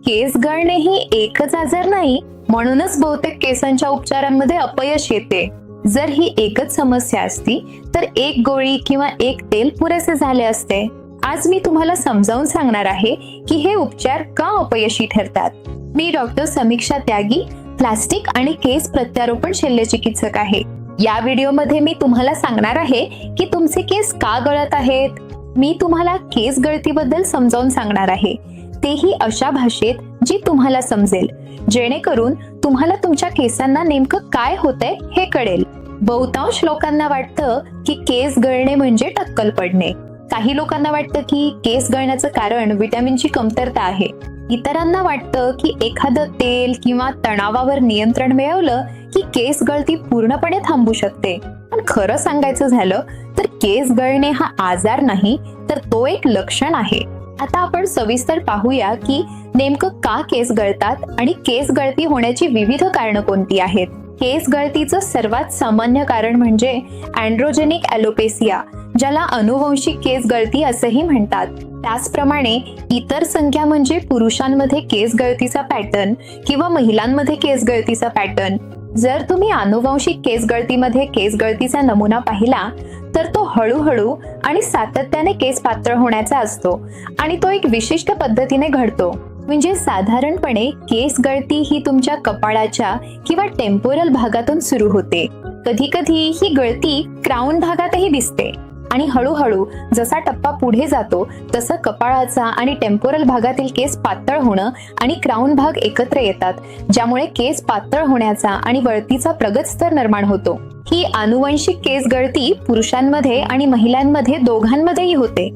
केस गळणे ही एकच आजार नाही, म्हणूनच बहुतेक केसांच्या उपचारांमध्ये अपयश येते. जर ही एकच समस्या असती तर एक गोळी किंवा एक तेल पुरेसे झाले असते. आज मी तुम्हाला समजावून सांगणार आहे की हे उपचार का अपयशी ठरतात. मी डॉक्टर समीक्षा त्यागी, प्लास्टिक आणि केस प्रत्यारोपण शल्यचिकित्सक आहे. या व्हिडिओमध्ये मी तुम्हाला सांगणार आहे की तुमचे केस का गळत आहेत. मी तुम्हाला केस गळतीबद्दल समजावून सांगणार आहे, तेही अशा भाषेत जी तुम्हाला समजेल, जेणेकरून तुम्हाला तुमच्या केसांना नेमकं काय होतंय हे कळेल. बहुतांश लोकांना वाटतं की केस गळणे म्हणजे टक्कल पडणे. काही लोकांना वाटतं की केस गळण्याचं कारण व्हिटॅमिनची कमतरता आहे. इतरांना वाटतं की एखादं तेल किंवा तणावावर नियंत्रण मिळवलं की केस गळती पूर्णपणे थांबू शकते. पण खरं सांगायचं झालं तर केस गळणे हा आजार नाही, तर तो एक लक्षण आहे. आता आपण सविस्तर पाहूया की नेमकं का केस गळतात आणि केस गळती होण्याची विविध कारणं कोणती आहेत. केस गळतीचं सर्वात सामान्य कारण म्हणजे अँड्रोजेनिक ॲलोपेसिया, ज्याला अनुवंशिक केस गळती असेही म्हणतात. त्याचप्रमाणे इतर संख्या म्हणजे पुरुषांमध्ये केस गळतीचा पॅटर्न किंवा महिलांमध्ये केस गळतीचा पॅटर्न. जर तुम्ही आनुवंशिक केस गळतीमध्ये केस गळतीचा नमुना पाहिला तर तो हळूहळू आणि सातत्याने केस पातळ होण्याचा असतो आणि तो एक विशिष्ट पद्धतीने घडतो. म्हणजे साधारणपणे केस गळती ही तुमच्या कपाळाच्या किंवा टेम्पोरल भागातून सुरू होते. कधी कधी ही गळती क्राउन भागातही दिसते आणि हळूहळू जसा टप्पा पुढे जातो तसं कपाळाचा आणि टेम्पोरल भागातील केस पातळ होणं आणि क्राउन भाग एकत्र येतात, ज्यामुळे केस पातळ होण्याचा आणि वळतीचा प्रगत स्तर निर्माण होतो. ही आनुवंशिक केस गळती पुरुषांमध्ये आणि महिलांमध्ये दोघांमध्येही होते,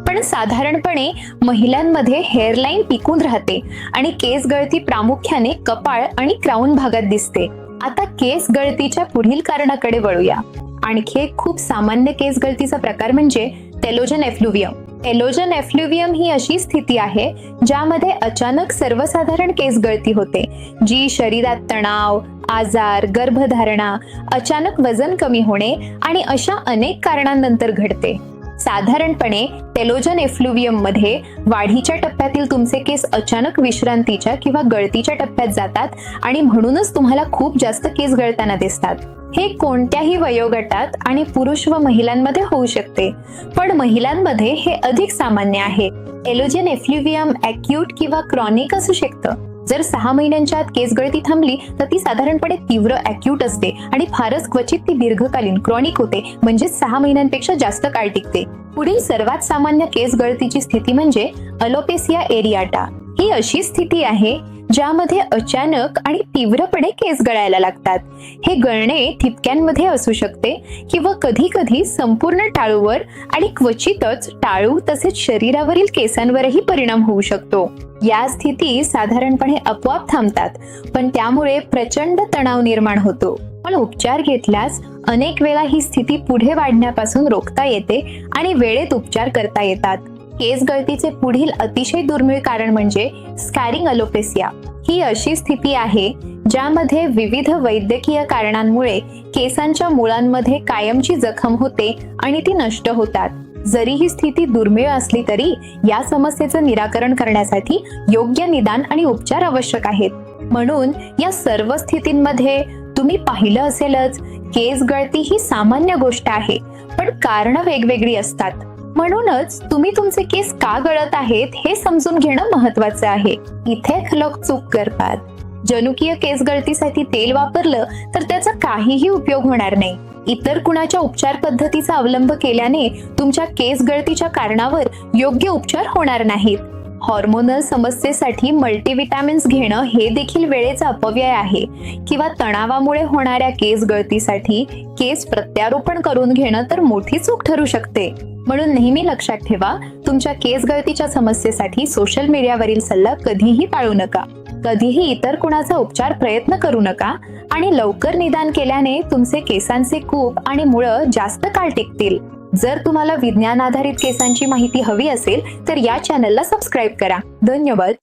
पण साधारणपणे महिलांमध्ये हेअरलाईन टिकून राहते आणि केस गळती प्रामुख्याने कपाळ आणि क्राउन भागात दिसते. आता केस गळतीच्या पुढील कारणाकडे वळूया. आणखी एक खूप सामान्य केस गळतीचा प्रकार म्हणजे टेलोजन एफ्लुव्हियम. टेलोजन एफ्लुव्हियम ही अशी स्थिती आहे ज्यामध्ये अचानक सर्वसाधारण केस गळती होते, जी शरीरात तणाव, आजार, गर्भधारणा, अचानक वजन कमी होणे आणि अशा अनेक कारणांनंतर घडते. साधारणपणे टेलोजन एफ्लुव्हियम मध्ये वाढीच्या टप्प्यातील तुमचे केस अचानक विश्रांतीच्या किंवा गळतीच्या टप्प्यात जातात आणि म्हणूनच तुम्हाला खूप जास्त केस गळताना दिसतात. हे कोणत्याही वयोगटात आणि पुरुष व महिलांमध्ये होऊ शकते, पण महिलांमध्ये हे अधिक सामान्य आहे. टेलोजन एफ्लुव्हियम ॲक्यूट किंवा क्रॉनिक असू शकतं. जर 6 महिन्यांच्या आत केस गळती थांबली तर ती साधारणपणे तीव्र ॲक्यूट असते आणि फारच क्वचित ती दीर्घकालीन क्रॉनिक होते, म्हणजे 6 महिन्यांपेक्षा जास्त काळ टिकते. पुढील सर्वात सामान्य केस गळतीची स्थिती म्हणजे अलोपेसिया एरियाटा. ही अशी स्थिती आहे ज्यामध्ये अचानक आणि तीव्रपणे केस गळायला लागतात. हे गळणे ठिपक्यांमध्ये असू शकते किंवा कधी कधी संपूर्ण टाळूवर आणि क्वचितच टाळू तसेच शरीरावरील केसांवरही परिणाम होऊ शकतो. या स्थिती साधारणपणे आपोआप थांबतात, पण त्यामुळे प्रचंड तणाव निर्माण होतो. पण उपचार घेतल्यास अनेक वेळा ही स्थिती पुढे वाढण्यापासून रोखता येते आणि वेळेत उपचार करता येतात. केस गळतीचे पुढील अतिशय दुर्मिळ कारण म्हणजे स्कॅरिंग अलोपेसिया. ही अशी स्थिती आहे ज्यामध्ये विविध वैद्यकीय कारणांमुळे केसांच्या मुळांमध्ये कायमची जखम होते आणि ती नष्ट होतात. जरी ही स्थिती दुर्मिळ असली तरी या समस्येचं निराकरण करण्यासाठी योग्य निदान आणि उपचार आवश्यक आहेत. म्हणून या सर्व स्थितींमध्ये तुम्ही पाहिलं असेलच, केस गळती ही सामान्य गोष्ट आहे, पण कारणं वेगवेगळी असतात. म्हणूनच तुम्ही तुमचे केस का गळत आहेत हे समजून घेणं महत्वाचं आहे. इथे लोक चूक करतात. जनुकीय केस गळतीसाठी तेल वापरलं तर त्याचा काहीही उपयोग होणार नाही. इतर कुणाच्या उपचार पद्धतीचा अवलंब केल्याने तुमच्या केस गळतीच्या कारणावर योग्य उपचार होणार नाहीत. हॉर्मोनल समस्येसाठी मल्टीव्हिटॅमिन्स घेणं हे देखील वेळेचा अपव्यय आहे, किंवा तणावामुळे होणाऱ्या केस गळतीसाठी केस प्रत्यारोपण करून घेणं तर मोठी चूक ठरू शकते. म्हणून नेहमी लक्षात ठेवा, तुमच्या केस गळतीच्या समस्येसाठी सोशल मीडियावरील सल्ला कधीही पाळू नका. कधीही इतर कुणाचा उपचार प्रयत्न करू नका आणि लवकर निदान केल्याने तुमचे केसांचे कूप आणि मुळं जास्त काळ टिकतील. जर तुम्हाला विज्ञान आधारित केसांची माहिती हवी असेल तर या चॅनलला सबस्क्राईब करा. धन्यवाद.